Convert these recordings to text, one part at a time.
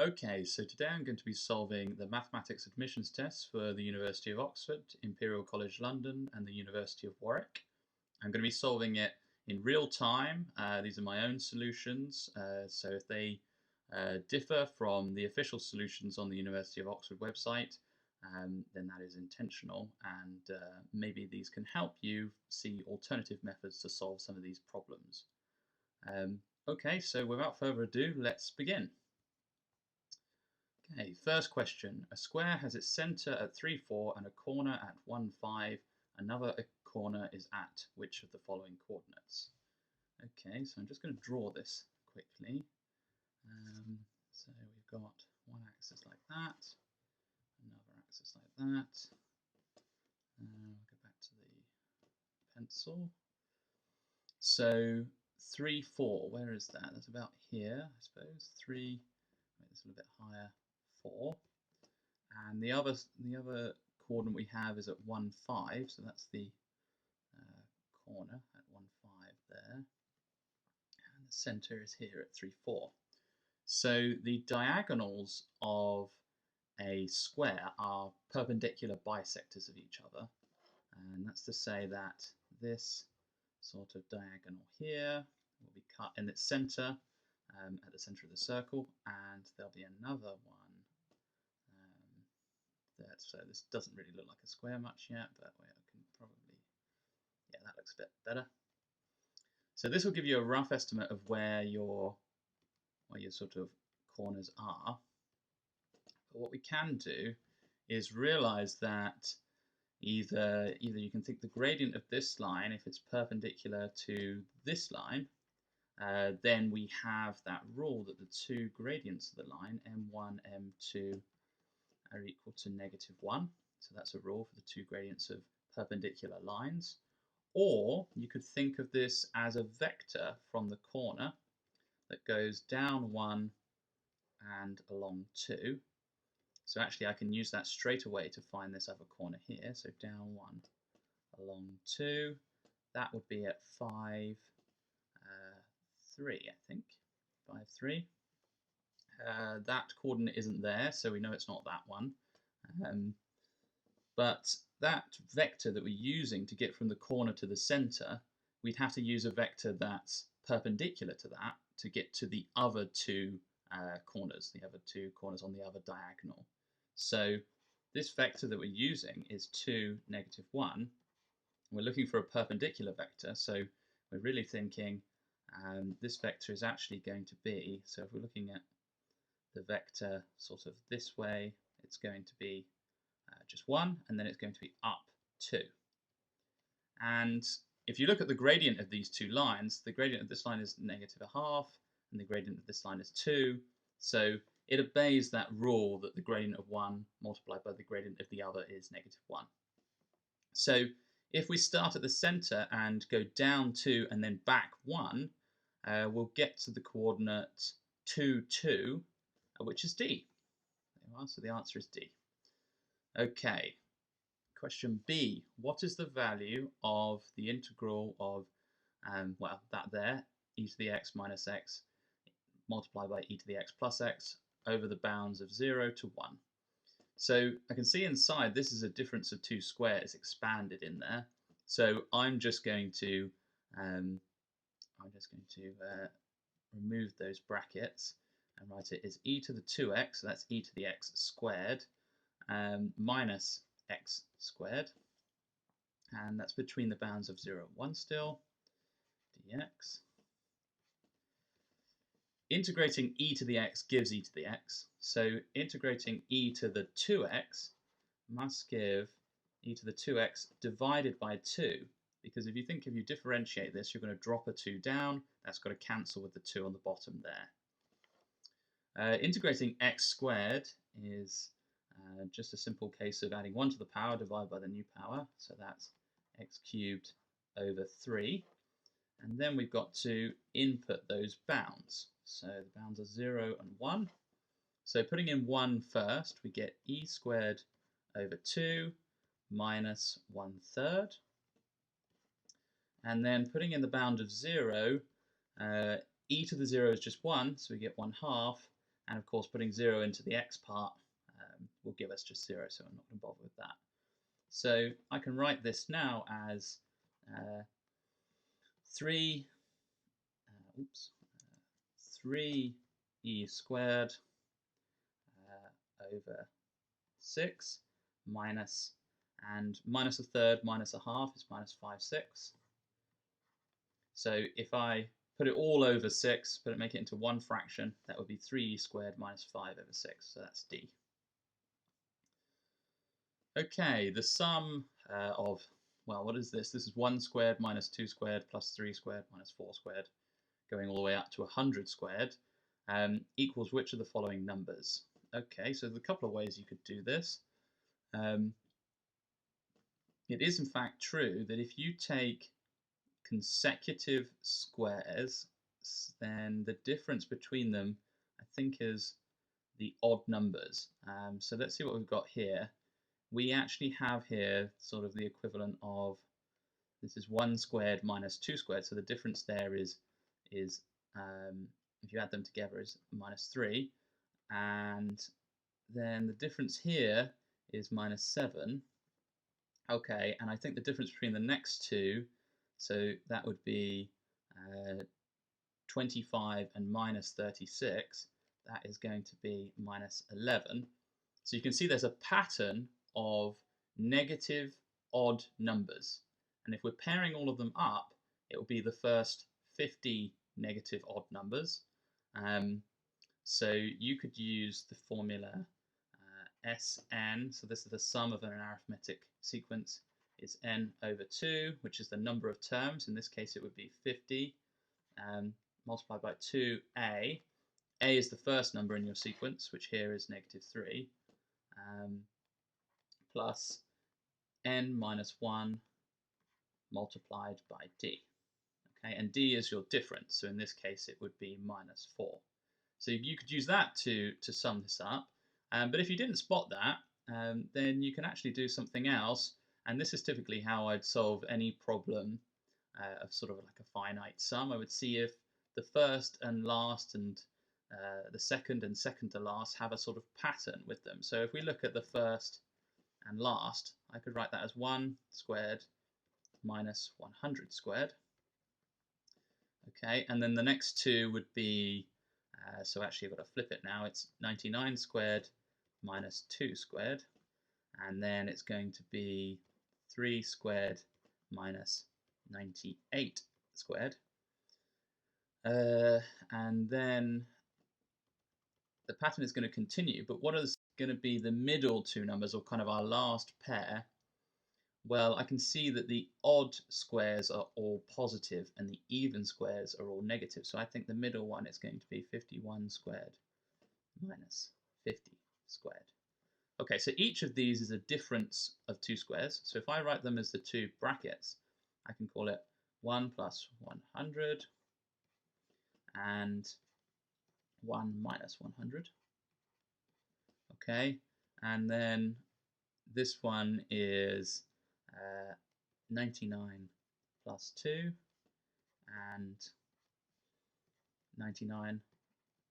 Okay, so today I'm going to be solving the mathematics admissions tests for the University of Oxford, Imperial College London, and the University of Warwick. I'm going to be solving it in real time. These are my own solutions, so if they differ from the official solutions on the University of Oxford website, then that is intentional, and maybe these can help you see alternative methods to solve some of these problems. Okay, so without further ado, let's begin. Okay, first question. A square has its centre at 3, 4 and a corner at 1, 5. Another corner is at which of the following coordinates? Okay, so I'm just going to draw this quickly. So we've got one axis like that, another axis like that. We'll go back to the pencil. So 3, 4, where is that? That's about here, I suppose. 3, make this a little bit higher. 4, and the other coordinate we have is at 1, 5, so that's the corner at 1, 5 there, and the centre is here at 3, 4. So the diagonals of a square are perpendicular bisectors of each other, and that's to say that this sort of diagonal here will be cut in its centre, at the centre of the circle, and there'll be another one. So this doesn't really look like a square much yet, but we can probably, yeah, that looks a bit better. So this will give you a rough estimate of where your sort of corners are. But what we can do is realize that either you can think the gradient of this line, if it's perpendicular to this line, then we have that rule that the two gradients of the line, m1, m2, are equal to -1. So that's a rule for the two gradients of perpendicular lines. Or you could think of this as a vector from the corner that goes down 1 and along 2. So actually I can use that straight away to find this other corner here. So down 1 along 2. That would be at 5, 3, I think. 5, 3. That coordinate isn't there, so we know it's not that one. But that vector that we're using to get from the corner to the centre, we'd have to use a vector that's perpendicular to that to get to the other two corners, the other two corners on the other diagonal. So this vector that we're using is 2, -1. We're looking for a perpendicular vector, so we're really thinking this vector is actually going to be, so if we're looking at the vector sort of this way, it's going to be just 1, and then it's going to be up 2. And if you look at the gradient of these two lines, the gradient of this line is -1/2, and the gradient of this line is 2. So it obeys that rule that the gradient of one multiplied by the gradient of the other is -1. So if we start at the center and go down 2 and then back 1, we'll get to the coordinate 2, 2, which is D. There you are, so the answer is D. Okay, question B. What is the value of the integral of, well, that there, e to the x minus x multiplied by e to the x plus x over the bounds of 0 to 1? So I can see inside this is a difference of two squares expanded in there. So I'm just going to remove those brackets and write it as e to the 2x, so that's e to the x squared, minus x squared, and that's between the bounds of 0 and 1 still, dx. Integrating e to the x gives e to the x, so integrating e to the 2x must give e to the 2x divided by 2, because if you differentiate this, you're going to drop a 2 down, that's got to cancel with the 2 on the bottom there. Integrating x squared is just a simple case of adding 1 to the power divided by the new power, so that's x cubed over 3. And then we've got to input those bounds. So the bounds are 0 and 1. So putting in 1 first, we get e squared over 2 minus 1/3. And then putting in the bound of 0, e to the 0 is just 1, so we get 1/2. And of course, putting 0 into the x part will give us just 0, so I'm not going to bother with that. So I can write this now as 3e squared over 6 minus, and minus a third minus a half is minus 5/6. So if I put it all over 6, make it into one fraction, that would be 3e squared minus 5 over 6, so that's d. Okay, the sum of, well, what is this? This is 1 squared minus 2 squared plus 3 squared minus 4 squared, going all the way up to 100 squared, equals which of the following numbers? Okay, so there's a couple of ways you could do this. It is in fact true that if you take consecutive squares, then the difference between them, I think, is the odd numbers. So let's see what we've got here. We actually have here sort of the equivalent of, this is 1 squared minus 2 squared, so the difference there is if you add them together, is minus 3, and then the difference here is minus 7. Okay, and I think the difference between the next two, so that would be 25 and minus 36, that is going to be minus 11. So you can see there's a pattern of negative odd numbers, and if we're pairing all of them up, it will be the first 50 negative odd numbers. So you could use the formula Sn, so this is the sum of an arithmetic sequence, is n over 2, which is the number of terms. In this case it would be 50, multiplied by 2a. A is the first number in your sequence, which here is negative 3, plus n minus 1 multiplied by d. Okay, and d is your difference, so in this case it would be minus 4. So you could use that to sum this up, but if you didn't spot that, then you can actually do something else, and this is typically how I'd solve any problem of sort of like a finite sum. I would see if the first and last and the second and second to last have a sort of pattern with them. So if we look at the first and last, I could write that as 1 squared minus 100 squared. Okay, and then the next two would be, so actually I've got to flip it now, it's 99 squared minus 2 squared, and then it's going to be 3 squared minus 98 squared. And then the pattern is going to continue, but what is going to be the middle two numbers, or kind of our last pair? Well, I can see that the odd squares are all positive and the even squares are all negative, so I think the middle one is going to be 51 squared minus 50 squared. Okay, so each of these is a difference of two squares, so if I write them as the two brackets, I can call it 1 plus 100 and 1 minus 100. Okay, and then this one is 99 plus 2 and 99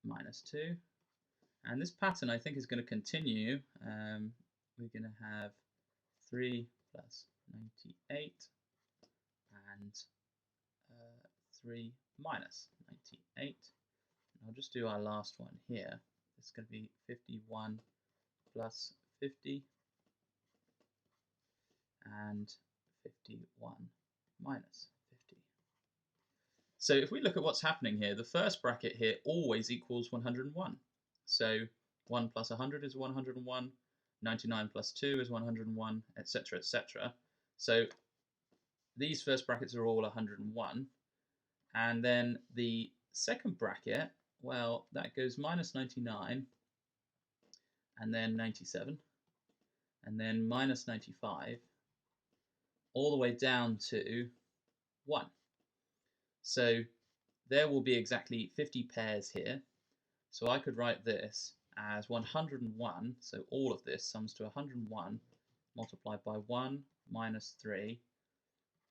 minus 2. And this pattern, I think, is going to continue. We're going to have 3 plus 98 and 3 minus 98. And I'll just do our last one here. It's going to be 51 plus 50 and 51 minus 50. So if we look at what's happening here, the first bracket here always equals 101. So 1 plus 100 is 101, 99 plus 2 is 101, etc., etc. So these first brackets are all 101. And then the second bracket, well, that goes minus 99, and then 97, and then minus 95, all the way down to 1. So there will be exactly 50 pairs here. So I could write this as 101, so all of this sums to 101 multiplied by 1 minus 3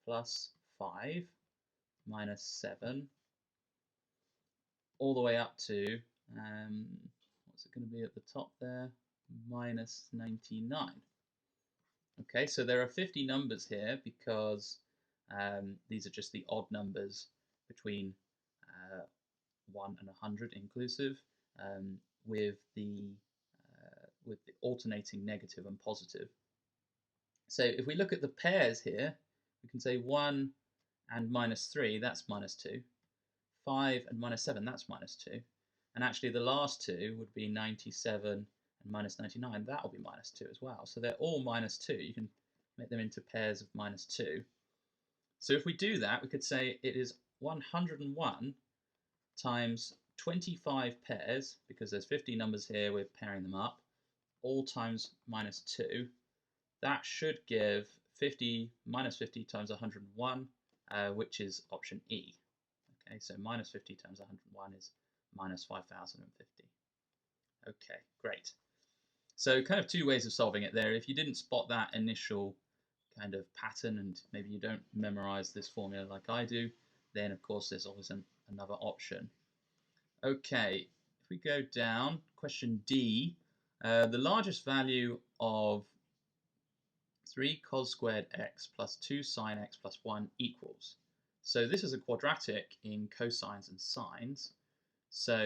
plus 5 minus 7, all the way up to it going to be at the top there? Minus 99. Okay, so there are 50 numbers here because these are just the odd numbers between 1 and 100 inclusive, with the alternating negative and positive. So if we look at the pairs here, we can say 1 and minus 3, that's minus 2. 5 and minus 7, that's minus 2. And actually the last two would be 97 and minus 99, that will be minus 2 as well. So they're all minus 2. You can make them into pairs of minus 2. So if we do that, we could say it is 101 times 25 pairs, because there's 50 numbers here, we're pairing them up, all times minus 2. That should give 50 minus 50 times 101, which is option E. Okay, so minus 50 times 101 is minus 5050. Okay, great. So kind of two ways of solving it there. If you didn't spot that initial kind of pattern and maybe you don't memorize this formula like I do, then of course there's always another option. Okay, if we go down, question D, the largest value of 3 cos squared x plus 2 sine x plus 1 equals. So this is a quadratic in cosines and sines. So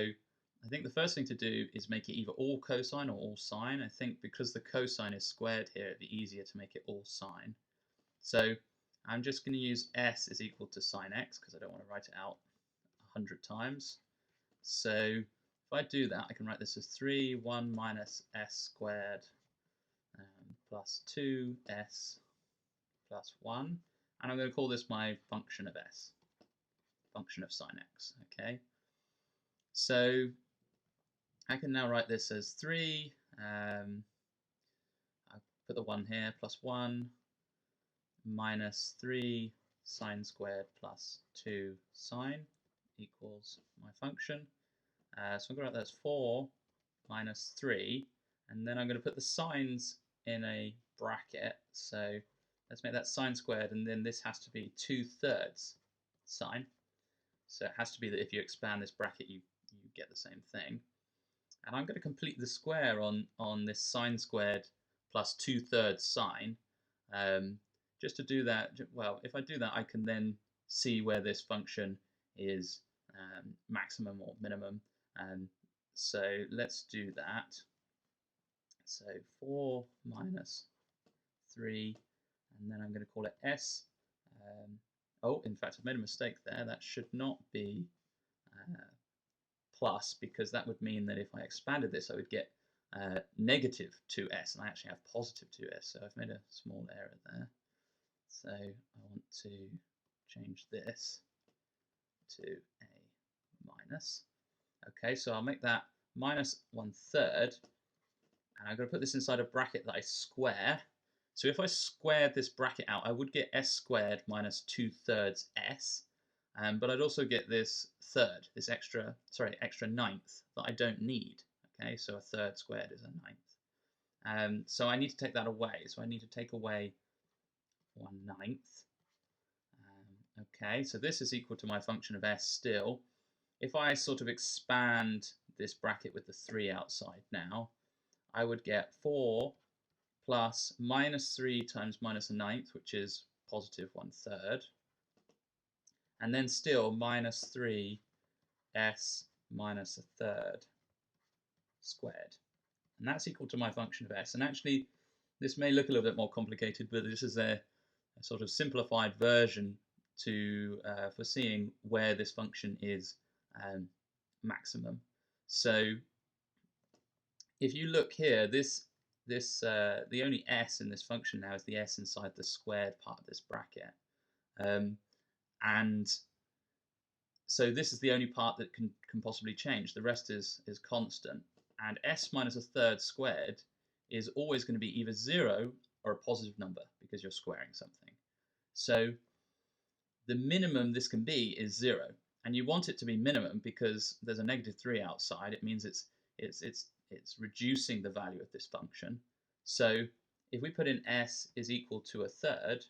I think the first thing to do is make it either all cosine or all sine. I think because the cosine is squared here, it'd be easier to make it all sine. So I'm just going to use s is equal to sine x because I don't want to write it out 100 times. So if I do that, I can write this as 1 minus s squared plus 2s plus 1. And I'm going to call this my function of s, function of sine x. Okay. So I can now write this as 3, I'll put the 1 here, plus 1, minus 3 sine squared plus 2 sine equals my function. So I'm going to write that as 4 minus 3, and then I'm going to put the sines in a bracket. So let's make that sine squared, and then this has to be 2/3 sine. So it has to be that if you expand this bracket, you get the same thing. And I'm going to complete the square on this sine squared plus 2/3 sine. Just to do that, well, if I do that, I can then see where this function is maximum or minimum. So let's do that. So 4 minus 3, and then I'm going to call it s. Oh, in fact, I've made a mistake there. That should not be plus, because that would mean that if I expanded this, I would get negative 2s, and I actually have positive 2s, so I've made a small error there. So I want to change this to a minus. Okay, so I'll make that minus 1/3, and I'm going to put this inside a bracket that I square. So if I squared this bracket out, I would get s squared minus 2/3 s, but I'd also get this third, this extra ninth that I don't need. Okay, so a third squared is a ninth. So I need to take that away. So I need to take away 1/9. Okay, so this is equal to my function of s still. If I sort of expand this bracket with the 3 outside now, I would get 4 plus minus 3 times minus 1/9, which is positive 1/3. And then still minus 3s minus 1/3 squared. And that's equal to my function of s. And actually, this may look a little bit more complicated, but this is a sort of simplified version for seeing where this function is maximum. So if you look here, the only s in this function now is the s inside the squared part of this bracket. And so this is the only part that can possibly change. The rest is constant. And s minus 1/3 squared is always going to be either 0 or a positive number because you're squaring something. So the minimum this can be is 0. And you want it to be minimum because there's a negative 3 outside. It means it's reducing the value of this function. So if we put in s is equal to 1/3,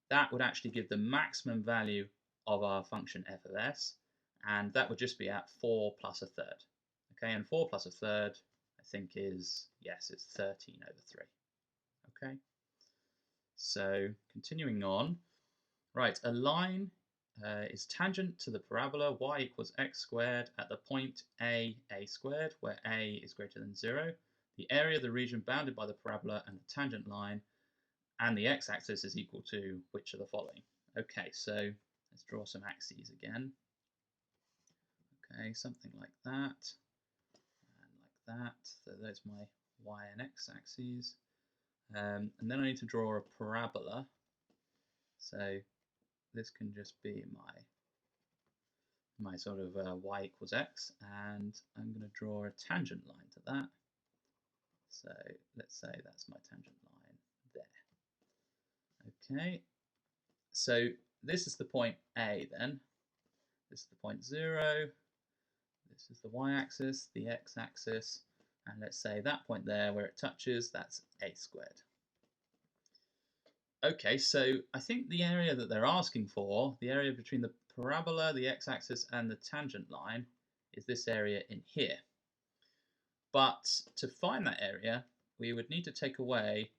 that would actually give the maximum value of our function f of s, and that would just be at 4 plus 1/3. Okay, and 4 plus 1/3 I think is, yes, it's 13 over 3. Okay, so continuing on. Right, a line is tangent to the parabola y equals x squared at the point a squared, where a is greater than 0. The area of the region bounded by the parabola and the tangent line and the x-axis is equal to which of the following? Okay, so let's draw some axes again. Okay, something like that, and like that. So there's my y and x axes. And then I need to draw a parabola. So this can just be my sort of y equals x, and I'm going to draw a tangent line to that. So let's say that's my tangent line there. Okay, so this is the point A then. This is the point 0. This is the y-axis, the x-axis, and let's say that point there where it touches, that's a squared. Okay, so I think the area that they're asking for, the area between the parabola, the x-axis, and the tangent line, is this area in here. But to find that area, we would need to take away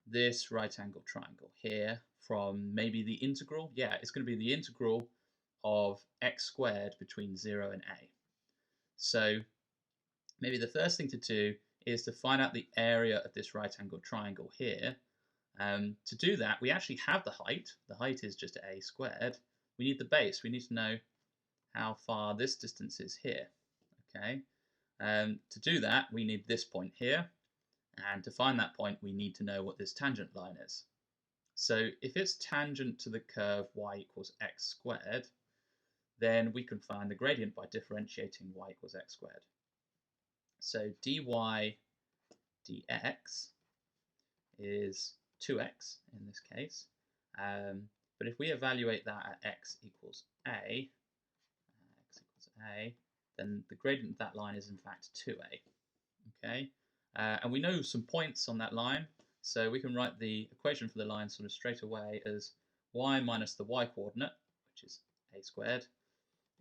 this right-angled triangle here from maybe the integral. Yeah, it's going to be the integral of x squared between 0 and a. So maybe the first thing to do is to find out the area of this right-angled triangle here. To do that, we actually have the height. The height is just a squared. We need the base. We need to know how far this distance is here. Okay. To do that, we need this point here. And to find that point, we need to know what this tangent line is. So if it's tangent to the curve y equals x squared, then we can find the gradient by differentiating y equals x squared. So dy dx is 2x in this case. But if we evaluate that at x equals a, then the gradient of that line is in fact 2a. Okay, and we know some points on that line, so we can write the equation for the line sort of straight away as y minus the y coordinate, which is a squared,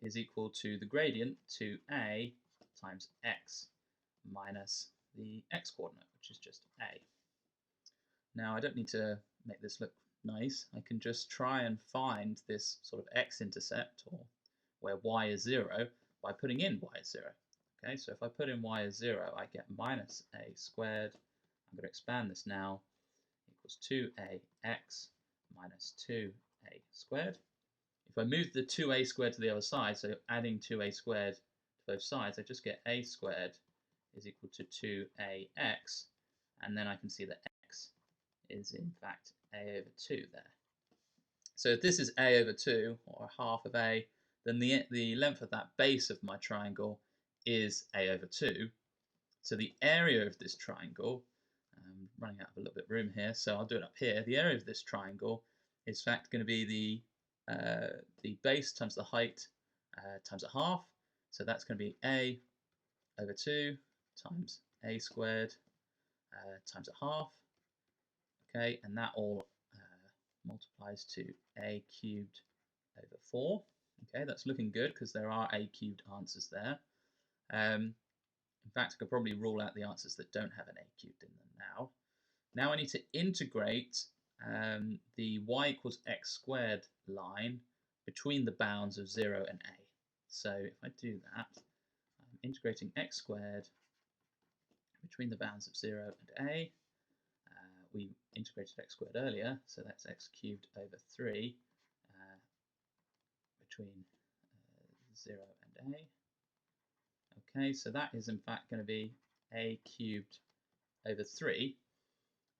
is equal to the gradient 2a times x minus the x coordinate, which is just a. Now I don't need to make this look nice. I can just try and find this sort of x-intercept, or where y is 0, by putting in y is 0. Okay, so if I put in y as 0, I get minus a squared. I'm going to expand this now, equals 2ax minus 2a squared. If I move the 2a squared to the other side, so adding 2a squared to both sides, I just get a squared is equal to 2ax, and then I can see that x is in fact a over 2 there. So if this is a over 2, or half of a, then the length of that base of my triangle is a over 2. So the area of this triangle, I'm running out of a little bit of room here, so I'll do it up here. The area of this triangle is in fact going to be the base times the height times a half. So that's going to be a over 2 times a squared times a half. Okay, and that all multiplies to a cubed over 4. Okay, that's looking good because there are a cubed answers there. In fact, I could probably rule out the answers that don't have an a cubed in them now. Now I need to integrate the y equals x squared line between the bounds of 0 and a. So if I do that, I'm integrating x squared between the bounds of 0 and a. We integrated x squared earlier, so that's x cubed over 3 between 0 and a. Okay, so that is in fact going to be a cubed over 3.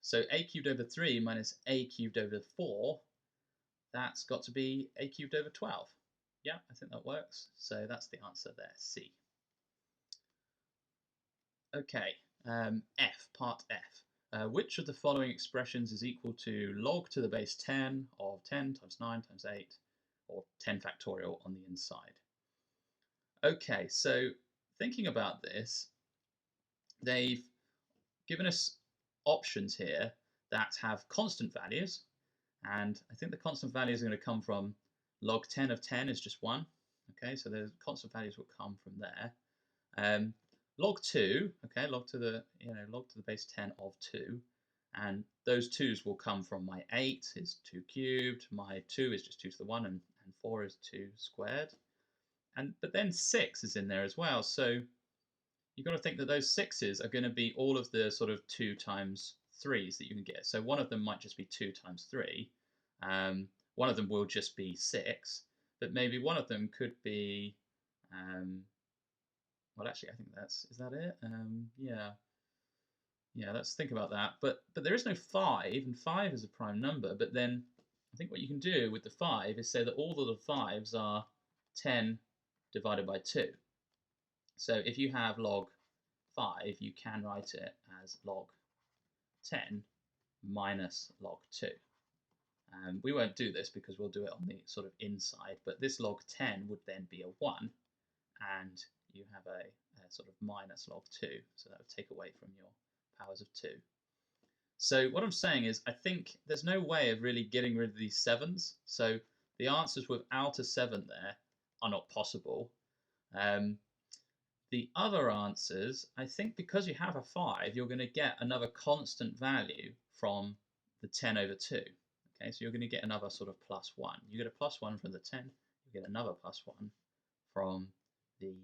So a cubed over 3 minus a cubed over 4, that's got to be a cubed over 12. Yeah, I think that works. So that's the answer there, C. Okay, F, part F. Which of the following expressions is equal to log to the base 10 of 10 times 9 times 8, or 10 factorial on the inside? Okay, so thinking about this, they've given us options here that have constant values, and I think the constant values are going to come from log 10 of 10 is just 1. Okay, so the constant values will come from there. log 2, okay, log to the base 10 of 2, and those 2's will come from my 8 is 2 cubed, my 2 is just 2 to the 1, and 4 is 2 squared. But then 6 is in there as well, so you've got to think that those 6's are going to be all of the sort of 2 times 3's that you can get. So one of them might just be 2 times 3. One of them will just be 6, but maybe one of them could be, well, actually, I think is that it? Yeah, let's think about that. But there is no 5, and 5 is a prime number, but then I think what you can do with the 5 is say that all of the 5's are 10 divided by 2. So if you have log 5, you can write it as log 10 minus log 2. We won't do this because we'll do it on the sort of inside, but this log 10 would then be a 1, and you have a sort of minus log 2, so that would take away from your powers of 2. So what I'm saying is I think there's no way of really getting rid of these 7's, so the answers without a 7 there are not possible. The other answers, I think because you have a 5, you're going to get another constant value from the 10 over 2. Okay, so you're going to get another sort of plus 1. You get a plus 1 from the 10, you get another plus 1 from the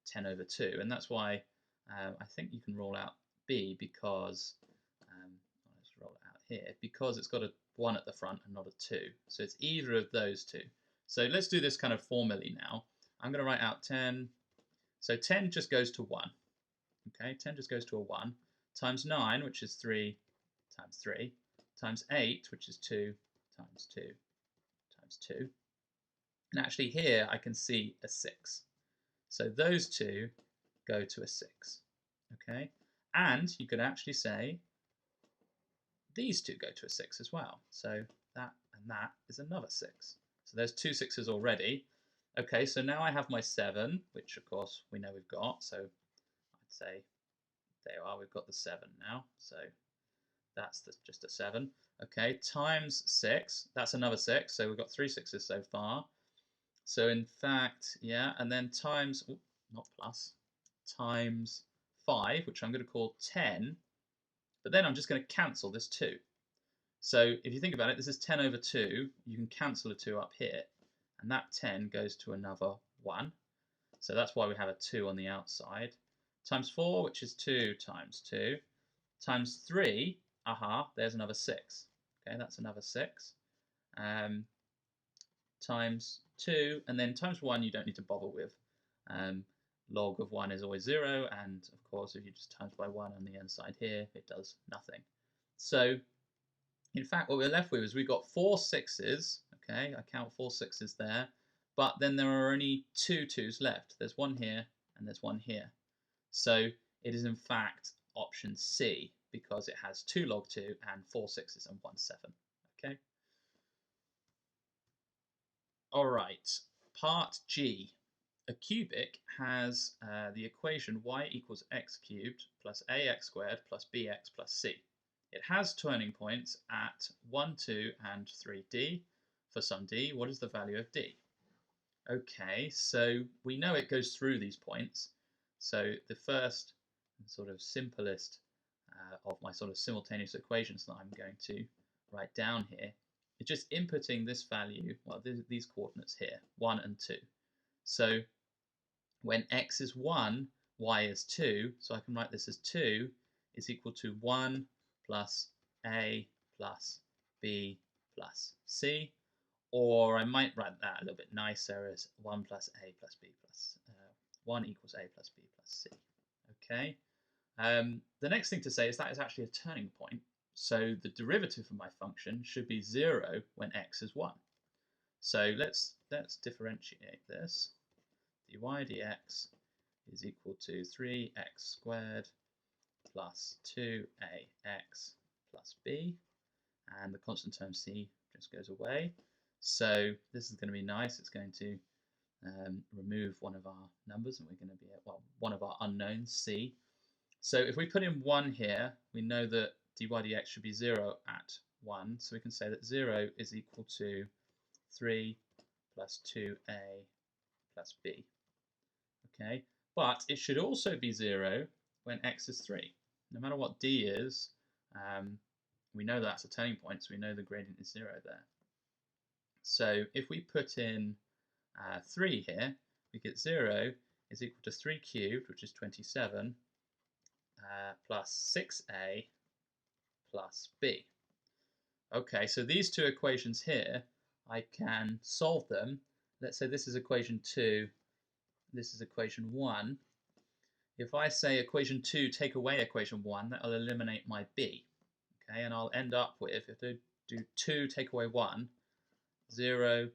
10 over 2. And that's why I think you can roll out B because, let's roll it out here, because it's got a 1 at the front and not a 2. So it's either of those two. So let's do this kind of formally now. I'm going to write out 10. So 10 just goes to 1. Okay, 10 just goes to a 1, times 9, which is 3 times 3, times 8, which is 2 times 2 times 2. And actually here I can see a 6. So those two go to a 6. Okay, and you could actually say these two go to a 6 as well. So that and that is another 6. So there's 2 6's already. Okay, so now I have my 7, which of course we know we've got. So I'd say there you are, we've got the 7 now. So that's just a 7. Okay, times 6, that's another 6. So we've got 3 6's so far. So in fact, yeah, and then times, not plus, times 5, which I'm going to call 10. But then I'm just going to cancel this 2. So if you think about it, this is 10 over 2. You can cancel a 2 up here. And that 10 goes to another 1. So that's why we have a 2 on the outside. Times 4, which is 2 times 2. Times 3, there's another 6. Okay, that's another 6. Times 2, and then times 1 you don't need to bother with. Log of 1 is always 0, and of course if you just times by 1 on the inside here, it does nothing. So in fact what we're left with is we've got 4 6's. Okay, I count 4 6's there, but then there are only 2 2's left. There's one here and there's one here. So it is in fact option C because it has 2 log 2 and 4 6's and 1 7. Okay. All right, part G. A cubic has the equation y equals x cubed plus ax squared plus bx plus c. It has turning points at 1, 2, and 3D. For some d, what is the value of d? Okay, so we know it goes through these points. So the first sort of simplest of my sort of simultaneous equations that I'm going to write down here is just inputting this value, well, these coordinates here, 1 and 2. So when x is 1, y is 2, so I can write this as 2 is equal to 1 plus a plus b plus c. Or I might write that a little bit nicer as 1 plus a plus b plus 1 equals a plus b plus c. Okay. The next thing to say is that is actually a turning point. So the derivative of my function should be 0 when x is 1. So let's differentiate this. dy dx is equal to 3x squared plus 2ax plus b, and the constant term c just goes away. So this is going to be nice. It's going to remove one of our numbers, and we're going to be at, well, one of our unknowns, c. So if we put in 1 here, we know that dy dx should be 0 at 1. So we can say that 0 is equal to 3 plus 2a plus b. Okay, but it should also be 0 when x is 3. No matter what d is, we know that's a turning point, so we know the gradient is 0 there. So if we put in 3 here, we get 0 is equal to 3 cubed, which is 27, plus 6a plus b. Okay, so these two equations here, I can solve them. Let's say this is equation 2, this is equation 1. If I say equation 2 take away equation 1, that'll eliminate my b. Okay, and I'll end up with, if I do 2 take away 1, 0,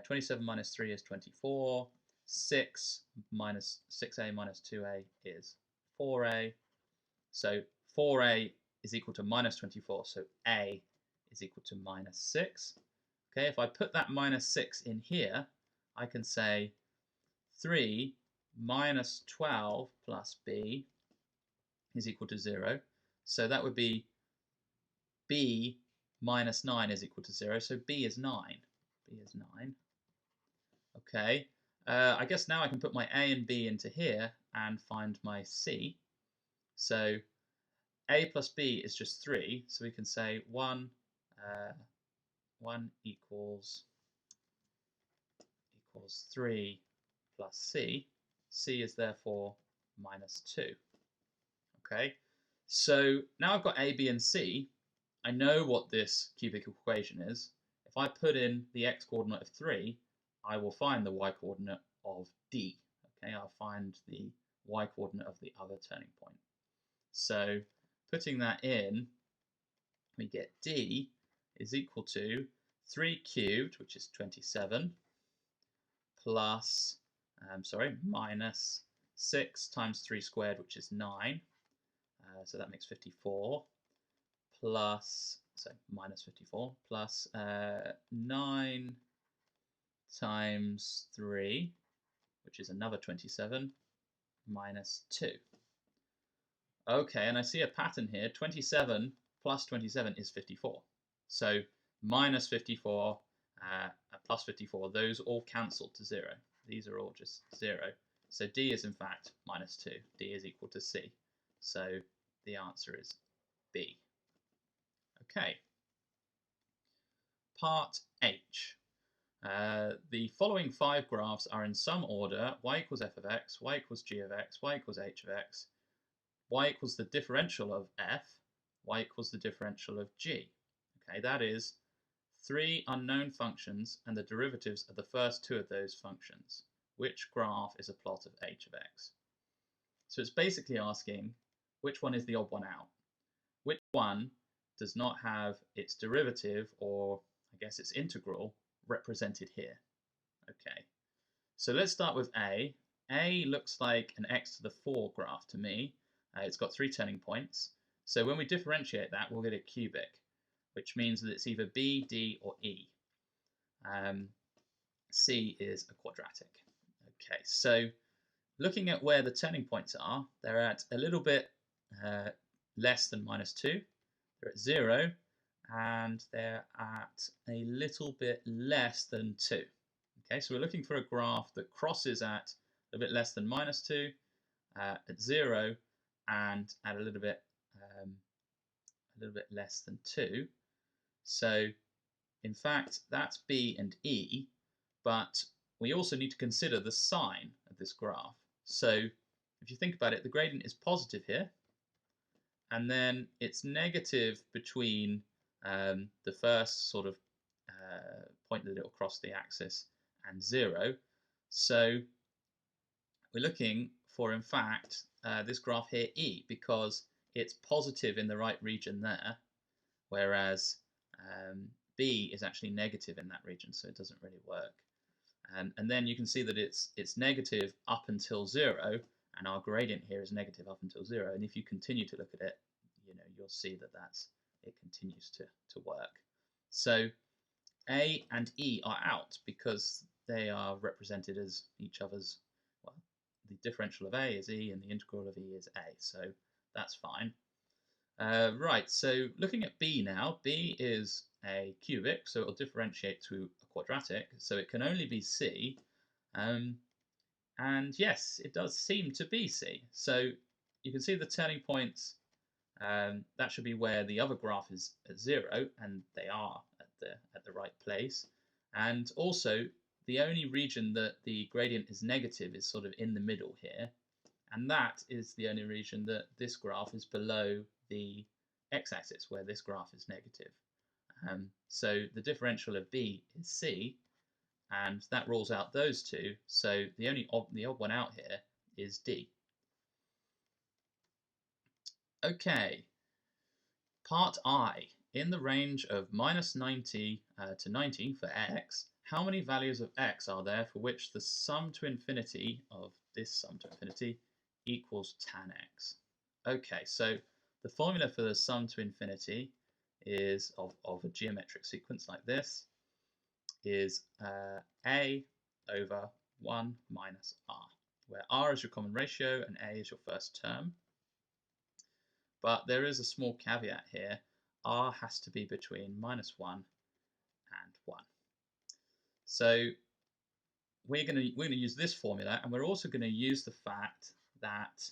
27 minus 3 is 24, 6 minus 6a minus 2a is 4a. So 4a is equal to minus 24, so a is equal to minus 6. Okay, if I put that minus 6 in here, I can say 3 minus 12 plus b is equal to 0. So that would be b minus 9 is equal to 0. So b is 9. B is 9. Okay, I guess now I can put my a and b into here and find my c. So a plus b is just 3. So we can say 1 equals 3 plus c. C is therefore minus 2. Okay, so now I've got a, b, and c. I know what this cubic equation is. If I put in the x coordinate of 3, I will find the y coordinate of d. Okay, I'll find the y coordinate of the other turning point. So putting that in, we get d is equal to 3 cubed, which is 27, plus, minus 6 times 3 squared, which is 9. So that makes 54, plus, so minus 54, plus 9 times 3, which is another 27, minus 2. Okay, and I see a pattern here. 27 plus 27 is 54. So minus 54, plus 54, those all cancel to 0. These are all just 0. So d is in fact minus 2. D is equal to c. So the answer is B. Okay. Part H. The following 5 graphs are in some order: y equals f of x, y equals g of x, y equals h of x, y equals the differential of f, y equals the differential of g. Okay, that is 3 unknown functions and the derivatives of the first 2 of those functions. Which graph is a plot of h of x? So it's basically asking which one is the odd one out. Which one does not have its derivative, or I guess its integral, represented here? Okay, so let's start with A. A looks like an x to the 4 graph to me. It's got 3 turning points. So when we differentiate that, we'll get a cubic, which means that it's either B, D, or E. C is a quadratic. Okay, so looking at where the turning points are, they're at a little bit less than minus 2. They're at 0, and they're at a little bit less than 2. Okay, so we're looking for a graph that crosses at a bit less than minus 2, at 0, and at a little bit less than 2. So in fact, that's B and E, but we also need to consider the sign of this graph. So if you think about it, the gradient is positive here, and then it's negative between the first sort of point that it will cross the axis and 0. So we're looking for, in fact, this graph here, E, because it's positive in the right region there, whereas B is actually negative in that region, so it doesn't really work. And then you can see that it's negative up until 0, and our gradient here is negative up until 0. And if you continue to look at it, you'll see that it continues to work. So A and E are out because they are represented as each other's. Well, the differential of A is E and the integral of E is A, so that's fine. Right, so looking at B now, B is a cubic, so it will differentiate to a quadratic, so it can only be C, and And yes, it does seem to be C. So you can see the turning points. That should be where the other graph is at 0, and they are at the right place. And also, the only region that the gradient is negative is sort of in the middle here, and that is the only region that this graph is below the x-axis, where this graph is negative. So the differential of b is c, and that rules out those two. So the odd one out here is d. Okay, part I. In the range of minus 90 to 90 for x, how many values of x are there for which the sum to infinity of this sum to infinity equals tan x? Okay, so the formula for the sum to infinity is of a geometric sequence like this is a over 1 minus r, where r is your common ratio and a is your first term. But there is a small caveat here. R has to be between minus 1 and 1. So we're going to use this formula, and we're also going to use the fact that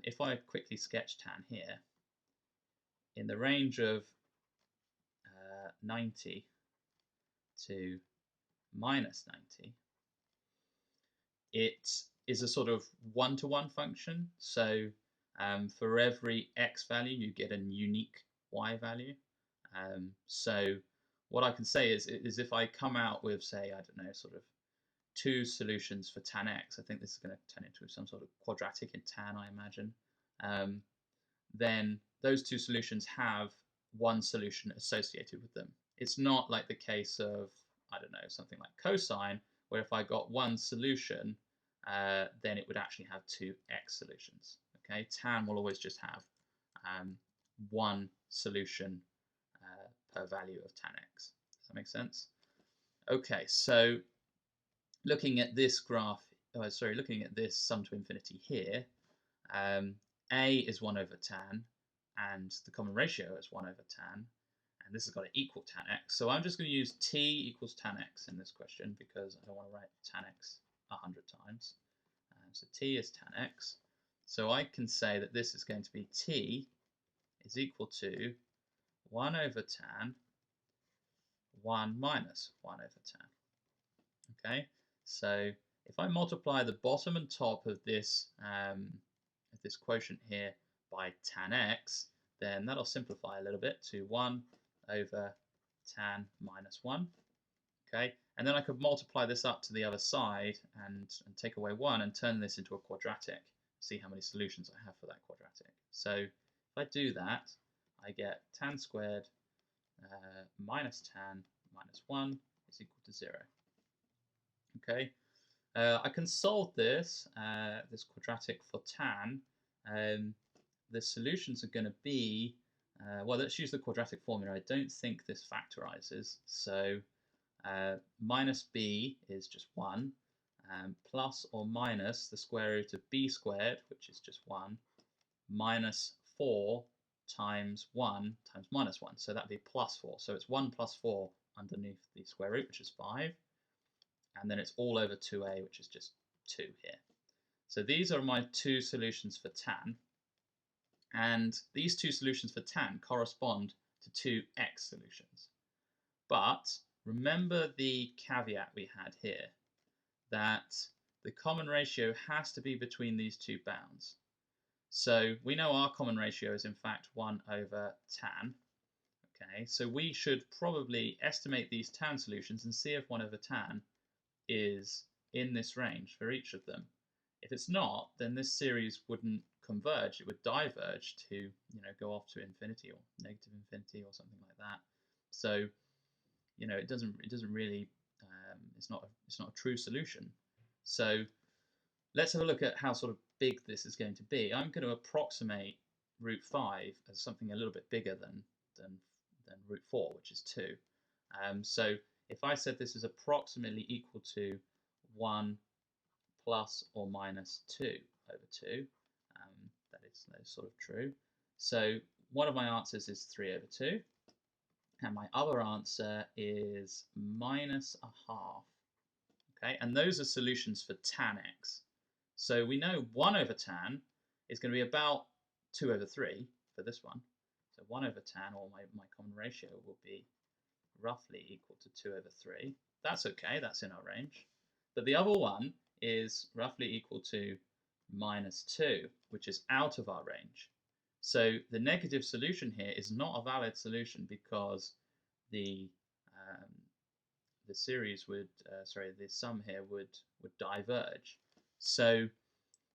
if I quickly sketch tan here, in the range of 90 to minus 90, it is a sort of one-to-one function. So for every x value, you get a unique y value. So what I can say is if I come out with, say, I don't know, sort of 2 solutions for tan x, I think this is going to turn into some sort of quadratic in tan, I imagine, then those 2 solutions have one solution associated with them. It's not like the case of, I don't know, something like cosine, where if I got one solution, then it would actually have 2 x solutions. Okay, tan will always just have one solution per value of tan x. Does that make sense? Okay, so looking at this graph, looking at this sum to infinity here, a is 1 over tan, and the common ratio is 1 over tan, and this has got to equal tan x. So I'm just going to use t equals tan x in this question because I don't want to write tan x 100 times. So t is tan x. So I can say that this is going to be t is equal to 1 over tan 1 minus 1 over tan. Okay, so if I multiply the bottom and top of this quotient here by tan x, then that'll simplify a little bit to 1 over tan minus 1. Okay, and then I could multiply this up to the other side and take away 1 and turn this into a quadratic. See how many solutions I have for that quadratic. So if I do that, I get tan squared minus tan minus 1 is equal to 0. Okay, I can solve this quadratic for tan. The solutions are going to be, well, let's use the quadratic formula. I don't think this factorizes, so minus b is just 1, plus or minus the square root of b squared, which is just 1, minus 4 times 1 times minus 1, so that'd be plus 4. So it's 1 plus 4 underneath the square root, which is 5, and then it's all over 2a, which is just 2 here. So these are my 2 solutions for tan, and these 2 solutions for tan correspond to 2 x solutions. But remember the caveat we had here, that the common ratio has to be between these 2 bounds. So we know our common ratio is in fact 1 over tan. Okay, so we should probably estimate these tan solutions and see if 1 over tan is in this range for each of them. If it's not, then this series wouldn't converge, it would diverge to, go off to infinity or negative infinity or something like that. So, it doesn't really, it's not a true solution. So let's have a look at how sort of big this is going to be. I'm going to approximate root 5 as something a little bit bigger than root 4, which is 2. So if I said this is approximately equal to 1 plus or minus 2 over 2, that is sort of true. So one of my answers is 3 over 2, and my other answer is minus a half. Okay, and those are solutions for tan x. So we know 1 over tan is going to be about 2 over 3 for this one. So 1 over tan, or my common ratio, will be roughly equal to 2 over 3. That's okay, that's in our range. But the other one is roughly equal to minus 2, which is out of our range. So the negative solution here is not a valid solution because the series would, the sum here would diverge. So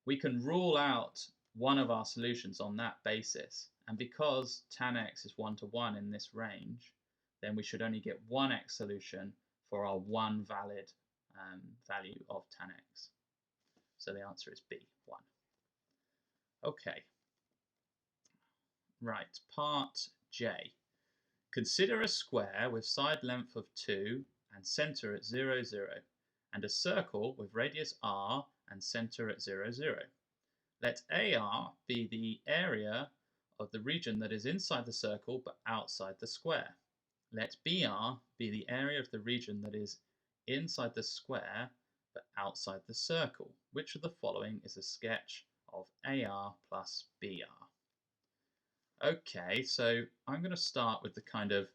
we can rule out one of our solutions on that basis. And because tan x is 1 to 1 in this range, then we should only get one x solution for our one valid value of tan x. So the answer is B, 1. Okay. Right, part J. Consider a square with side length of 2 and centre at 0, 0, and a circle with radius r and centre at 0, 0. Let AR be the area of the region that is inside the circle but outside the square. Let BR be the area of the region that is inside the square but outside the circle. Which of the following is a sketch of AR plus BR? Okay, so I'm going to start with the kind of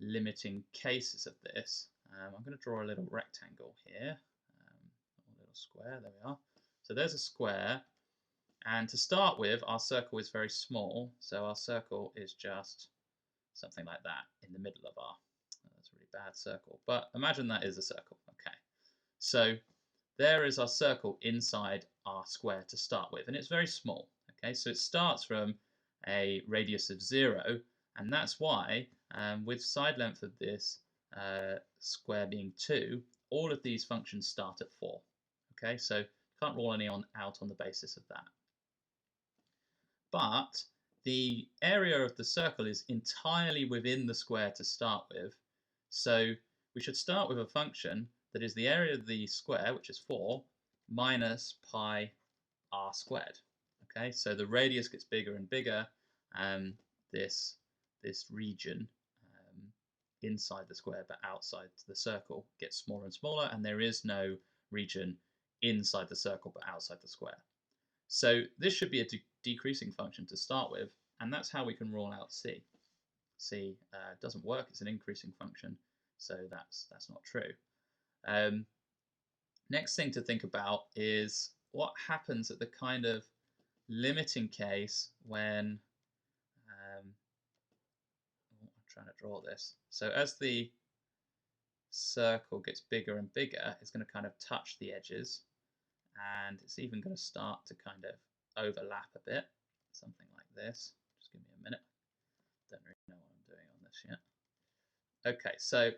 limiting cases of this. I'm going to draw a little rectangle here, a little square, there we are. So there's a square, and to start with, our circle is very small, so our circle is just something like that in the middle of our, that's a really bad circle, but imagine that is a circle, okay. So there is our circle inside our square to start with, and it's very small, okay, so it starts from a radius of 0, and that's why with side length of this square being 2, all of these functions start at 4. Okay, so you can't rule any out on the basis of that. But the area of the circle is entirely within the square to start with, so we should start with a function that is the area of the square, which is 4, minus pi r squared. Okay, so the radius gets bigger and bigger, and this region inside the square but outside the circle gets smaller and smaller, and there is no region inside the circle but outside the square. So this should be a decreasing function to start with, and that's how we can rule out C. C doesn't work, it's an increasing function, so that's not true. Next thing to think about is what happens at the kind of limiting case when I'm trying to draw this. So as the circle gets bigger and bigger, it's going to kind of touch the edges, and it's even going to start to kind of overlap a bit, something like this. Just give me a minute. Don't really know what I'm doing on this yet. Okay, so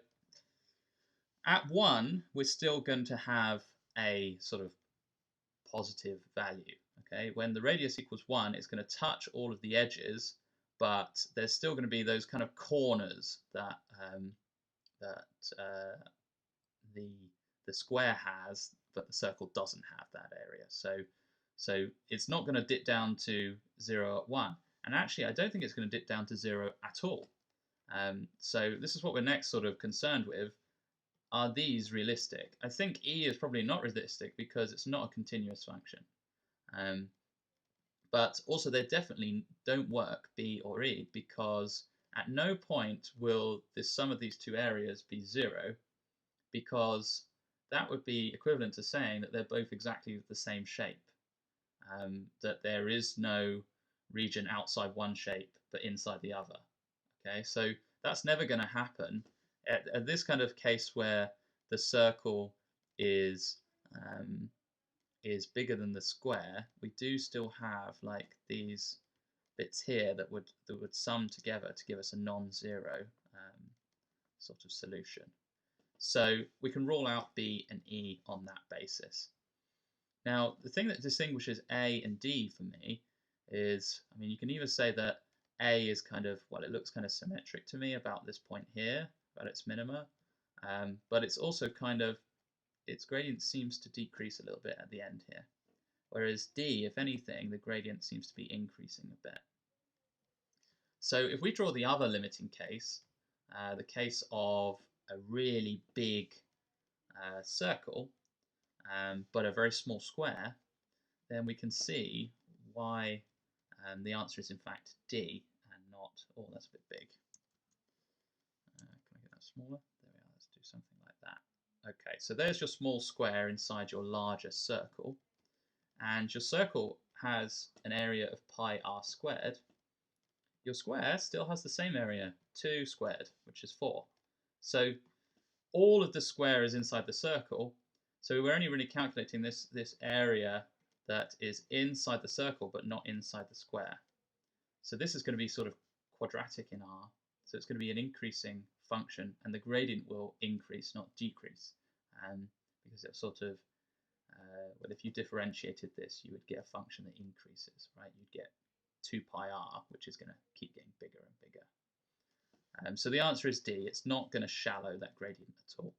at 1, we're still going to have a sort of positive value. Okay, when the radius equals 1, it's going to touch all of the edges, but there's still going to be those kind of corners that the square has, but the circle doesn't have that area. So it's not going to dip down to 0 at 1, and actually I don't think it's going to dip down to 0 at all. So this is what we're next sort of concerned with. Are these realistic? I think E is probably not realistic because it's not a continuous function. But also they definitely don't work, B or E, because at no point will the sum of these two areas be 0, because that would be equivalent to saying that they're both exactly the same shape, that there is no region outside one shape but inside the other. Okay, so that's never going to happen. At this kind of case where the circle is bigger than the square, we do still have like these bits here that would sum together to give us a non-zero sort of solution. So we can rule out B and E on that basis. Now, the thing that distinguishes A and D for me is, I mean, you can either say that A is kind of, well, it looks kind of symmetric to me about this point here, about its minima, but it's also kind of, its gradient seems to decrease a little bit at the end here. Whereas D, if anything, the gradient seems to be increasing a bit. So if we draw the other limiting case, the case of a really big circle, but a very small square, then we can see why the answer is in fact D and not, oh, that's a bit big. Can I get that smaller? There we are, let's do something like that. Okay, so there's your small square inside your larger circle, and your circle has an area of pi r squared. Your square still has the same area, 2 squared, which is 4. So all of the square is inside the circle, so we're only really calculating this area that is inside the circle but not inside the square. So this is going to be sort of quadratic in R, so it's going to be an increasing function, and the gradient will increase, not decrease, because it's sort of, well, if you differentiated this, you would get a function that increases, right? You'd get 2 pi r, which is going to keep getting bigger and bigger. So the answer is D. It's not going to shallow that gradient at all.